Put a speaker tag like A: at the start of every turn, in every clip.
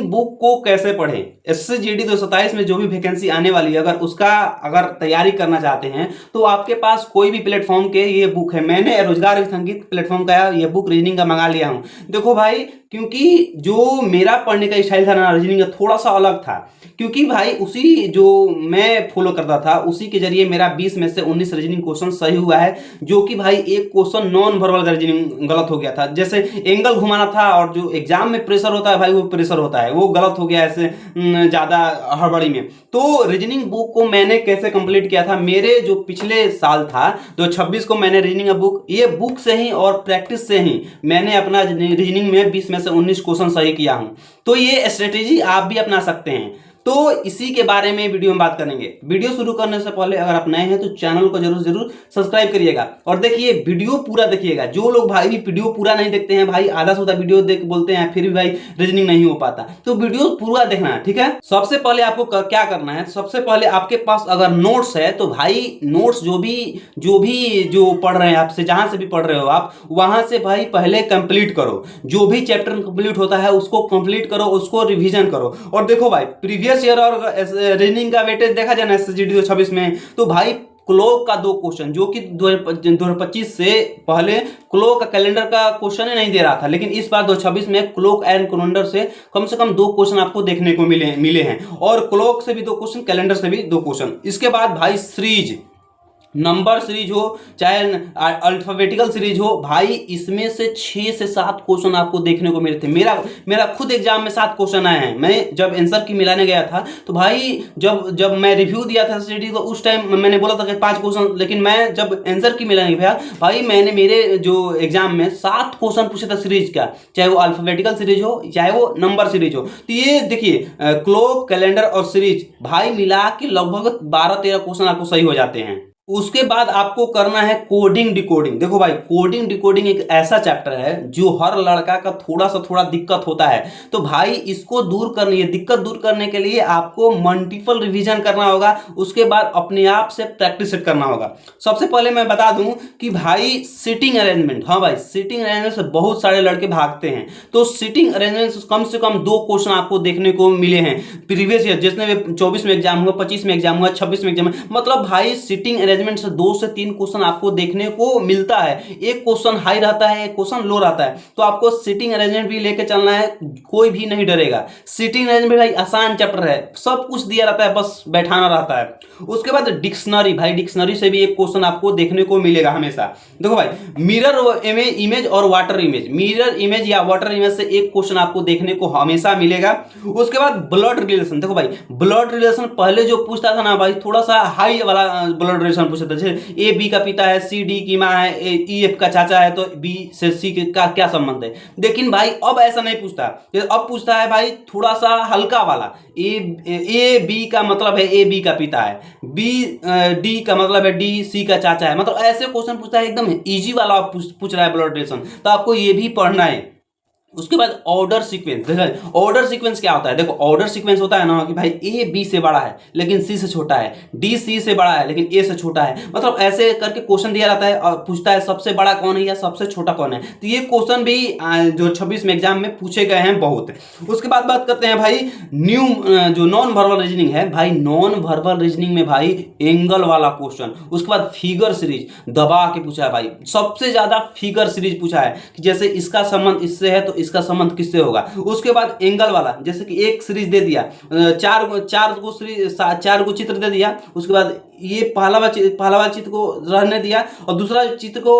A: Book को कैसे पढ़ें, SSGD 227 में जो भी वैकेंसी आने वाली है अगर तैयारी करना चाहते हैं तो आपके पास कोई भी प्लेटफॉर्म के ये बुक है। मैंने रोजगार संगीत प्लेटफॉर्म का ये बुक रीजनिंग का मंगा लिया हूँ। देखो भाई, क्योंकि जो मेरा पढ़ने का स्टाइल था ना रीजनिंग का थोड़ा सा अलग था, क्योंकि भाई उसी जो मैं फॉलो करता था उसी के जरिए मेरा 20 में से 19 रीजनिंग क्वेश्चन सही हुआ है, जो कि भाई एक क्वेश्चन नॉन वर्बल रीजनिंग गलत हो गया था। जैसे एंगल घुमाना था और जो एग्जाम में प्रेशर होता है भाई वो प्रेशर होता है, वो गलत हो गया ऐसे ज्यादा हड़बड़ी में। तो रीजनिंग बुक को मैंने कैसे कंप्लीट किया था, मेरे जो पिछले साल था 2026 को मैंने रीजनिंग बुक ये बुक से ही और प्रैक्टिस से ही मैंने अपना रीजनिंग में 20 में से 19 क्वेश्चन सही किया हूं। तो ये स्ट्रेटेजी आप भी अपना सकते हैं। तो इसी के बारे में वीडियो में बात करेंगे। वीडियो शुरू करने से पहले अगर आप नए हैं तो चैनल को जरूर सब्सक्राइब करिएगा और देखिए वीडियो पूरा देखिएगा। जो लोग भाई वीडियो पूरा नहीं देखते हैं भाई, आधा से वीडियो देख बोलते हैं फिर भी भाई रीजनिंग नहीं हो पाता, तो वीडियो पूरा देखना है, ठीक है। सबसे पहले आपको क्या करना है, सबसे पहले आपके पास अगर नोट्स है तो भाई नोट्स जो पढ़ रहे हैं आपसे, जहां से भी पढ़ रहे हो आप वहां से भाई पहले कंप्लीट करो। जो भी चैप्टर कंप्लीट होता है उसको कंप्लीट करो, उसको रिवीजन करो। और देखो भाई प्रीवियस ईयर और रीजनिंग का वेटेज देखा जाए ना SSGD 226 में, तो भाई क्लॉक का 2 क्वेश्चन जो कि 2025 से पहले क्लॉक का कैलेंडर का क्वेश्चन ही नहीं दे रहा था, लेकिन इस बार 2026 में क्लॉक एंड कैलेंडर से कम 2 क्वेश्चन आपको देखने को मिले हैं, और क्लॉक से भी 2 क्वेश्चन, कैलेंडर से भी 2 क्वेश्चन। इसके बाद भाई सीरीज, नंबर सीरीज हो चाहे अल्फाबेटिकल सीरीज हो, भाई इसमें से 6 से 7 क्वेश्चन आपको देखने को मिले थे। मेरा खुद एग्जाम में 7 क्वेश्चन आए हैं। मैं जब आंसर की मिलाने गया था तो भाई जब मैं रिव्यू दिया था SSGD को उस टाइम मैंने बोला था कि 5 क्वेश्चन, लेकिन मैं जब आंसर की मिलाने गया भाई मैंने मेरे जो एग्जाम में 7 क्वेश्चन पूछे थे सीरीज का, चाहे वो अल्फाबेटिकल सीरीज हो चाहे वो नंबर सीरीज हो। तो ये देखिए क्लॉक, कैलेंडर और सीरीज भाई मिला के लगभग 12-13 क्वेश्चन आपको सही हो जाते हैं। उसके बाद आपको करना है कोडिंग डिकोडिंग। देखो भाई कोडिंग डिकोडिंग एक ऐसा चैप्टर है जो हर लड़का का थोड़ा दिक्कत होता है। तो भाई इसको दिक्कत दूर करने के लिए आपको मल्टीपल रिवीजन करना होगा, उसके बाद अपने आप से प्रैक्टिस करना होगा। सबसे पहले मैं बता दूं कि भाई सीटिंग अरेंजमेंट, हाँ भाई सीटिंग अरेंजमेंट से बहुत सारे लड़के भागते हैं। तो सीटिंग अरेंजमेंट से कम 2 क्वेश्चन आपको देखने को मिले हैं प्रीवियस ईयर, जिसने 24 में एग्जाम हुआ, 25 में एग्जाम हुआ, 26 में एग्जाम, मतलब भाई सीटिंग अरेंजमेंट से 2 से 3 क्वेश्चन आपको देखने को मिलता है। एक क्वेश्चन हाई रहता है, एक क्वेश्चन लो रहता है, तो आपको सीटिंग अरेंजमेंट भी लेके चलना है, कोई भी नहीं डरेगा। सीटिंग अरेंजमेंट भाई आसान चैप्टर है, सब कुछ दिया रहता है, बस बैठाना रहता है। उसके बाद डिक्शनरी, भाई डिक्शनरी से भी एक क्वेश्चन आपको देखने को मिलेगा हमेशा। देखो भाई मिरर इमेज और वाटर इमेज, मिरर इमेज या वाटर इमेज से एक क्वेश्चन आपको देखने को हमेशा मिलेगा। उसके बाद ब्लड रिलेशन, देखो भाई ब्लड रिलेशन पहले जो पूछता था ना भाई थोड़ा सा हाई वाला ब्लड रिलेशन पूछता था, जैसे ए बी का पिता है, सी डी की माँ है, ई एफ का चाचा है, तो बी से सी का क्या संबंध है। लेकिन भाई अब ऐसा नहीं पूछता, अब पूछता है भाई थोड़ा सा हल्का वाला, ए बी का मतलब है ए बी का पिता है, बी डी का मतलब है डी सी का चाचा है, मतलब ऐसे क्वेश्चन पूछता है, एकदम इजी वाला पूछ रहा है ब्लड रिलेशन, तो आपको ये भी पढ़ना है। उसके बाद ऑर्डर सीक्वेंस, देखो ऑर्डर सीक्वेंस क्या होता है, देखो ऑर्डर सीक्वेंस होता है ना कि भाई ए बी से बड़ा है लेकिन सी से छोटा है, डी सी से बड़ा है लेकिन ए से छोटा है, मतलब ऐसे करके क्वेश्चन दिया रहता है और पूछता है सबसे बड़ा कौन है या सबसे छोटा कौन है। तो ये क्वेश्चन भी जो 26 में एग्जाम में पूछे गए हैं बहुत। उसके बाद बात करते हैं भाई न्यू जो नॉन वर्बल रीजनिंग है, भाई नॉन वर्बल रीजनिंग में भाई एंगल वाला क्वेश्चन, उसके बाद फिगर सीरीज दबा के पूछा है भाई, सबसे ज्यादा फिगर सीरीज पूछा है कि जैसे इसका संबंध इससे है तो इसका संबंध किससे होगा। उसके बाद एंगल वाला, जैसे कि एक सीरीज दे दिया, चार को चित्र दे दिया, उसके बाद ये पहला चित्र को रहने दिया और दूसरा चित्र को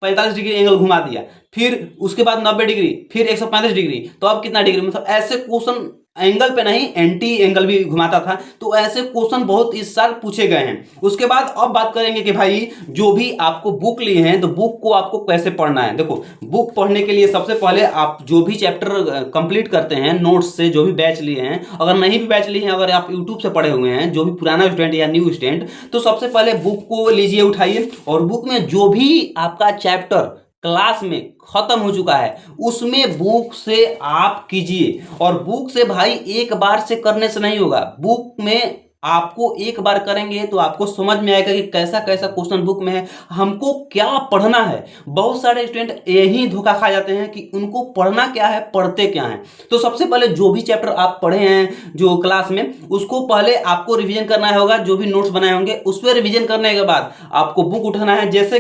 A: 45 डिग्री एंगल घुमा दिया, फिर उसके बाद 90 डिग्री, फिर 135 डिग्री, तो अब कितना डिग्री, मतलब ऐसे क्वेश्चन एंगल पे नहीं एंटी एंगल भी घुमाता था। तो ऐसे क्वेश्चन बहुत इस साल पूछे गए हैं। उसके बाद अब बात करेंगे कि भाई जो भी आपको बुक लिए हैं तो बुक को आपको कैसे पढ़ना है। देखो बुक पढ़ने के लिए सबसे पहले आप जो भी चैप्टर कंप्लीट करते हैं नोट्स से, जो भी बैच लिए हैं, अगर नहीं भी बैच लिए हैं, अगर आप यूट्यूब से पढ़े हुए हैं, जो भी पुराना स्टूडेंट या न्यू स्टूडेंट, तो सबसे पहले बुक को लीजिए, उठाइए, और बुक में जो भी आपका चैप्टर क्लास में खत्म हो चुका है उसमें बुक से आप कीजिए। और बुक से भाई एक बार से करने से नहीं होगा, बुक में आपको एक बार करेंगे तो आपको समझ में आएगा कि कैसा कैसा क्वेश्चन बुक में है, हमको क्या पढ़ना है। बहुत सारे स्टूडेंट यही धोखा खा जाते हैं कि उनको पढ़ना क्या है, पढ़ते क्या है। तो सबसे पहले जो भी चैप्टर आप पढ़े हैं जो क्लास में, उसको पहले आपको रिवीजन करना होगा। जो भी नोट्स बनाए होंगे उस पर रिवीजन करने के बाद आपको बुक उठाना है। जैसे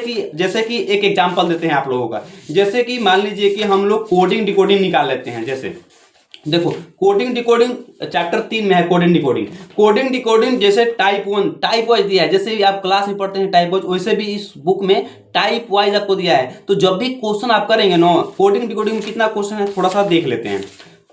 A: कि एक एग्जाम्पल देते हैं आप लोगों का। जैसे कि मान लीजिए कि हम लोग कोडिंग डिकोडिंग निकाल लेते हैं। जैसे देखो, कोडिंग डिकोडिंग चैप्टर 3 में है कोडिंग डिकोडिंग जैसे टाइप 1 टाइप वाइज दिया है। जैसे भी आप क्लास में पढ़ते हैं टाइप वाइज, वैसे भी इस बुक में टाइप वाइज आपको दिया है। तो जब भी क्वेश्चन आप करेंगे ना, कोडिंग डिकोडिंग में कितना क्वेश्चन है थोड़ा सा देख लेते हैं।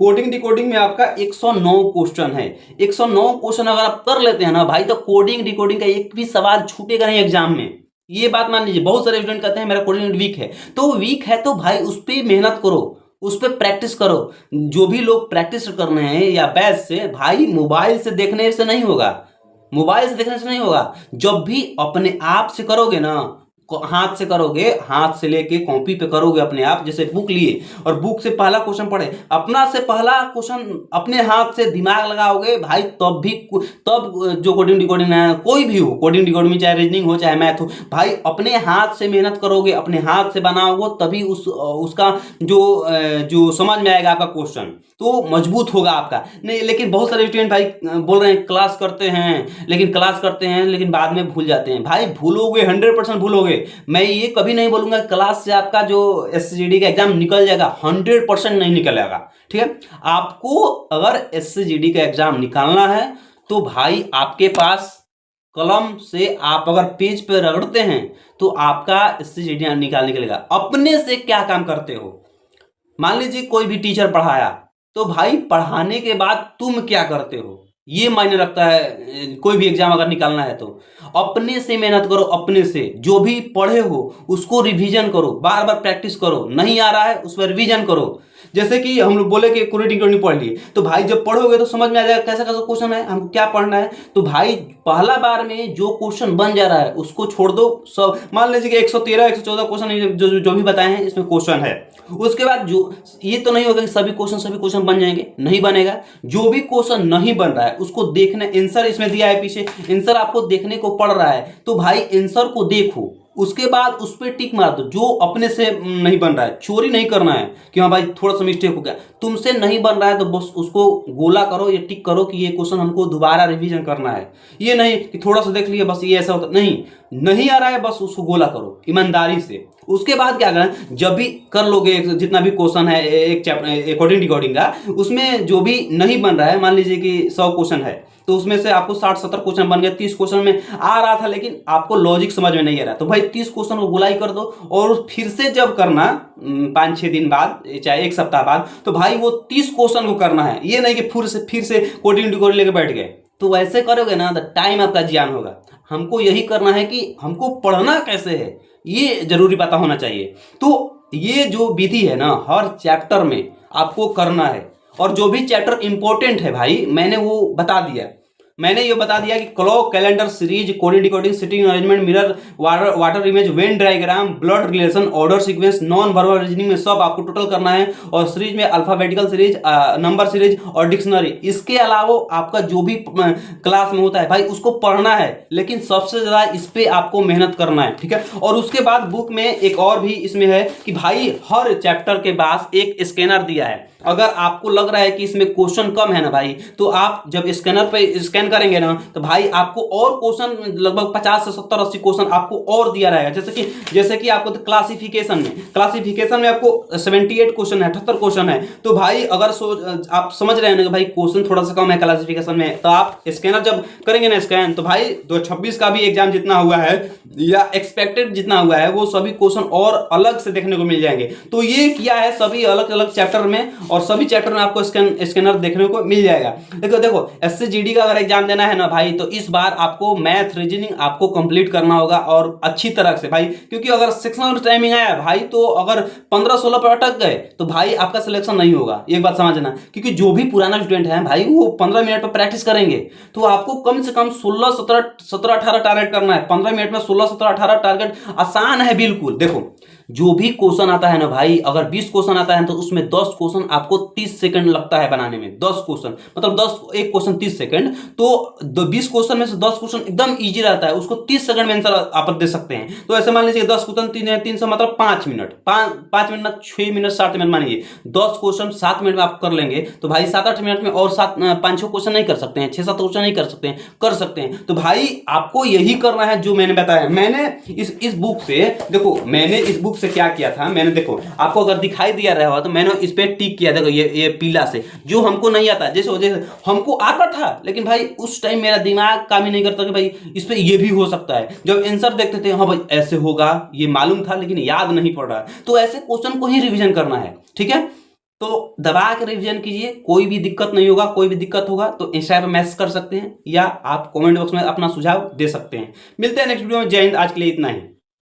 A: कोडिंग डिकोडिंग में आपका 109 क्वेश्चन है। 109 क्वेश्चन अगर आप कर लेते हैं ना भाई, तो कोडिंग डिकोडिंग का एक भी सवाल छूटेगा नहीं एग्जाम में। ये बात मान लीजिए। बहुत सारे स्टूडेंट कहते हैं मेरा कोडिंग वीक है, तो वीक है तो भाई उस पर मेहनत करो, उस पर प्रैक्टिस करो। जो भी लोग प्रैक्टिस कर रहे हैं या बैच से, भाई मोबाइल से देखने से नहीं होगा, मोबाइल से देखने से नहीं होगा। जब भी अपने आप से करोगे ना, हाथ से करोगे, हाथ से लेके कॉपी पे करोगे अपने आप। जैसे बुक लिए और बुक से पहला क्वेश्चन पढ़े, अपना से पहला क्वेश्चन अपने हाथ से दिमाग लगाओगे भाई, तब जो कोडिंग डिकोडिंग है, कोई भी हो कोडिंग डिकोडिंग में, चाहे रीजनिंग हो चाहे मैथ हो, भाई अपने हाथ से मेहनत करोगे, अपने हाथ से बनाओगे, तभी उसका जो समझ में आएगा आपका क्वेश्चन, तो मजबूत होगा आपका। नहीं, लेकिन बहुत सारे स्टूडेंट भाई बोल रहे हैं क्लास करते हैं लेकिन बाद में भूल जाते हैं। भाई भूलोगे, 100% भूलोगे। मैं ये कभी नहीं बोलूंगा क्लास से आपका जो एससीजीडी का एग्जाम निकल जाएगा, 100% नहीं निकलेगा। ठीक है, आपको अगर एससीजीडी का एग्जाम निकालना है तो भाई आपके पास कलम से आप अगर पेज पे रगड़ते हैं तो आपका एससीजीडी निकालने के लिए अपने से क्या काम करते हो। मान लीजिए कोई भी टीचर पढ़ाया, तो भाई पढ़ाने के बाद तुम क्या करते हो, ये मायने रखता है। कोई भी एग्जाम अगर निकालना है तो अपने से मेहनत करो, अपने से जो भी पढ़े हो उसको रिवीजन करो, बार बार प्रैक्टिस करो। नहीं आ रहा है उस पर रिवीजन करो। जैसे कि हम लोग बोले कि कोडिंग डिकोडिंग पढ़ लिए, तो भाई जब पढ़ोगे तो समझ में आ जाएगा कैसा कैसा क्वेश्चन है, हमको क्या पढ़ना है। तो भाई पहला बार में जो क्वेश्चन बन जा रहा है उसको छोड़ दो। सब मान लीजिए कि 113 114 क्वेश्चन जो भी बताए हैं इसमें क्वेश्चन है। उसके बाद जो ये तो नहीं होगा कि सभी क्वेश्चन बन जाएंगे, नहीं बनेगा। जो भी क्वेश्चन नहीं बन रहा है उसको देखना, आंसर इसमें दिया है पीछे, आंसर आपको देखने को पड़ रहा है, तो भाई आंसर को देखो, उसके बाद उस पर टिक मार दो। जो अपने से नहीं बन रहा है, चोरी नहीं करना है कि हाँ भाई थोड़ा सा मिस्टेक हो गया, तुमसे नहीं बन रहा है तो बस उसको गोला करो, ये टिक करो कि ये क्वेश्चन हमको दोबारा रिवीजन करना है। ये नहीं कि थोड़ा सा देख लिया बस ये ऐसा होता, नहीं आ रहा है बस उसको गोला करो ईमानदारी से। उसके बाद क्या करना, जब भी कर लोगे जितना भी क्वेश्चन है एक चैप्टर कोडिंग डिकोडिंग का, उसमें जो भी नहीं बन रहा है, मान लीजिए कि 100 क्वेश्चन है तो उसमें से आपको 60-70 क्वेश्चन बन गए, 30 क्वेश्चन में आ रहा था लेकिन आपको लॉजिक समझ में नहीं आ रहा, तो भाई 30 क्वेश्चन को गोलाई कर दो। और फिर से जब करना 5-6 दिन बाद चाहे 1 सप्ताह बाद, तो भाई वो 30 क्वेश्चन को करना है। ये नहीं कि फिर से कोडिंग डिकोडिंग लेके बैठ गए, तो वैसे करोगे ना तो टाइम आपका जियान होगा। हमको यही करना है कि हमको पढ़ना कैसे है ये जरूरी पता होना चाहिए। तो ये जो विधि है ना, हर चैप्टर में आपको करना है। और जो भी चैप्टर इंपॉर्टेंट है भाई मैंने वो बता दिया। मैंने ये बता दिया कि clock, calendar series, coding decoding, sitting arrangement, mirror, water image, Venn diagram, blood relation, order sequence, non verbal reasoning में सब आपको टोटल करना है। और सीरीज में अल्फाबेटिकल सीरीज, नंबर सीरीज और डिक्शनरी। इसके अलावा आपका जो भी क्लास में होता है भाई उसको पढ़ना है, लेकिन सबसे ज्यादा इस पे आपको मेहनत करना है। ठीक है, और उसके बाद बुक में एक और भी इसमें है कि भाई हर चैप्टर के पास एक स्कैनर दिया है। अगर आपको लग रहा है कि इसमें क्वेश्चन कम है ना भाई, तो आप जब स्कैनर पे स्कैन करेंगे ना, तो भाई आपको और क्वेश्चन लगभग 50 से 70 80 क्वेश्चन आपको और दिया रहेगा। जैसे कि आपको तो क्लासिफिकेशन में आपको 78 क्वेश्चन है, 78 क्वेश्चन है। तो भाई अगर आप समझ रहे हैं ना कि भाई क्वेश्चन थोड़ा सा कम है क्लासिफिकेशन में, तो आप स्कैनर जब करेंगे ना स्कैन, तो भाई 2026 का भी एग्जाम जितना हुआ है या एक्सपेक्टेड जितना हुआ है वो सभी क्वेश्चन और अलग से देखने को मिल जाएंगे। तो ये किया है सभी अलग अलग चैप्टर में, और सभी चैप्टर में आपको स्कैनर देखने को मिल जाएगा। देखो एससीजीडी का अगर एग्जाम देना है ना भाई, तो इस बार आपको मैथ रीजनिंग आपको कंप्लीट करना होगा और अच्छी तरह से भाई, क्योंकि अगर सेक्शनल टाइमिंग आया भाई, तो अगर 15-16 पर अटक गए तो भाई आपका सिलेक्शन नहीं होगा। एक बात समझना, क्योंकि जो भी पुराना स्टूडेंट है भाई वो 15 मिनट पर प्रैक्टिस करेंगे, तो आपको कम से कम 16 17 17 18 टारगेट करना है। 15 मिनट में 16 17 18 टारगेट आसान है बिल्कुल। देखो जो भी क्वेश्चन आता है ना भाई, अगर 20 क्वेश्चन आता है तो उसमें 10 क्वेश्चन आपको 30 सेकंड लगता है बनाने में। 10 क्वेश्चन मतलब 10, एक क्वेश्चन 30 सेकंड, तो 20 क्वेश्चन में से 10 क्वेश्चन एकदम इजी रहता है, उसको 30 सेकंड में आंसर आप दे सकते हैं। तो ऐसे मान लीजिए 10 क्वेश्चन 300 मतलब 5 मिनट, 5 मिनट 6 मिनट 7 मिनट मानिए 10 क्वेश्चन 7 मिनट में आप कर लेंगे, तो भाई 7-8 मिनट में और 5-6 क्वेश्चन नहीं कर सकते हैं, 6-7 क्वेश्चन नहीं कर सकते हैं, कर सकते हैं। तो भाई आपको यही करना है जो मैंने बताया। मैंने इस बुक से देखो, मैंने इस बुक से क्या किया था, मैंने देखो आपको अगर दिखाई दिया रहा हो तो मैंने इस पे टिक किया, देखो ये पीला से, जो हमको नहीं आता, जैसे हमको आता था लेकिन भाई उस टाइम मेरा दिमाग काम ही नहीं करता कि भाई इस पे ये भी हो सकता है। जब आंसर देखते थे हाँ भाई ऐसे होगा, ये मालूम था लेकिन याद नहीं पड़ रहा, तो ऐसे क्वेश्चन को ही रिवीजन करना है, ठीक है। तो दबा के रिवीजन कीजिए, कोई भी दिक्कत नहीं होगा। कोई भी दिक्कत होगा तो इंस्टा पे मैसेज कर सकते हैं या आप कमेंट बॉक्स में अपना सुझाव दे सकते हैं। मिलते हैं नेक्स्ट वीडियो में। जय हिंद, आज के लिए इतना ही।